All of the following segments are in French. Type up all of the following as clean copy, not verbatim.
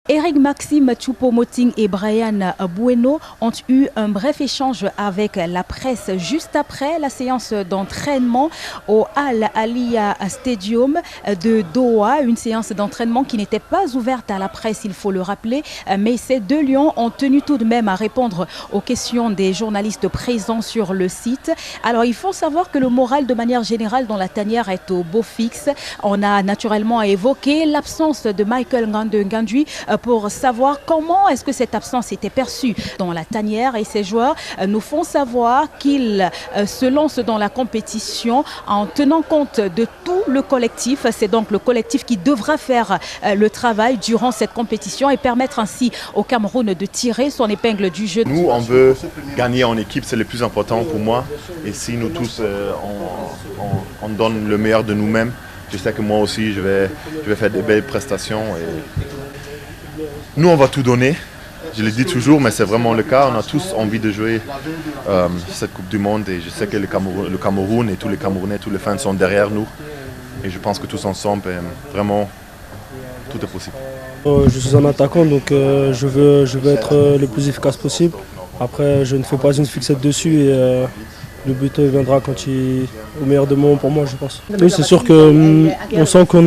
Eric Maxime Choupo-Moting et Brian Bueno ont eu un bref échange avec la presse juste après la séance d'entraînement au Al Ahlia Stadium de Doha. Une séance d'entraînement qui n'était pas ouverte à la presse, il faut le rappeler, mais ces deux lions ont tenu tout de même à répondre aux questions des journalistes présents sur le site. Alors il faut savoir que le moral de manière générale dans la tanière est au beau fixe. On a naturellement évoqué l'absence de Michael Ngandui pour savoir comment est-ce que cette absence était perçue dans la tanière, et ces joueurs nous font savoir qu'ils se lancent dans la compétition en tenant compte de tout le collectif. C'est donc le collectif qui devra faire le travail durant cette compétition et permettre ainsi au Cameroun de tirer son épingle du jeu. Nous, on veut gagner en équipe, c'est le plus important pour moi. Et si nous tous, on donne le meilleur de nous-mêmes, je sais que moi aussi, je vais faire des belles prestations. Nous, on va tout donner, je le dis toujours, mais c'est vraiment le cas. On a tous envie de jouer cette Coupe du Monde et je sais que le Cameroun et tous les Camerounais, tous les fans sont derrière nous. Et je pense que tous ensemble, vraiment, tout est possible. Je suis un attaquant, donc je veux être le plus efficace possible. Après, je ne fais pas une fixette dessus et le but viendra au meilleur de moments pour moi, je pense. Oui, c'est sûr qu'on sent qu'on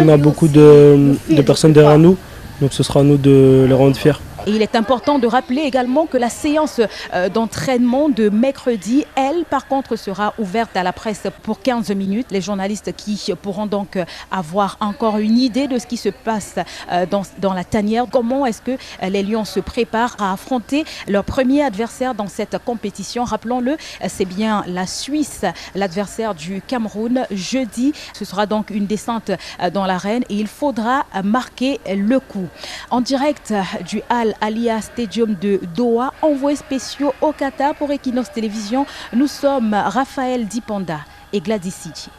a beaucoup de personnes derrière nous. Donc ce sera à nous de les rendre fiers. Et il est important de rappeler également que la séance d'entraînement de mercredi, elle, par contre, sera ouverte à la presse pour 15 minutes. Les journalistes qui pourront donc avoir encore une idée de ce qui se passe dans la tanière. Comment est-ce que les Lions se préparent à affronter leur premier adversaire dans cette compétition. Rappelons-le, c'est bien la Suisse, l'adversaire du Cameroun. Jeudi, ce sera donc une descente dans l'arène et il faudra marquer le coup. En direct du Al Ahlia Stadium de Doha, envoyés spéciaux au Qatar pour Equinox Télévision. Nous sommes Raphaël Dipanda et Gladys Sidi.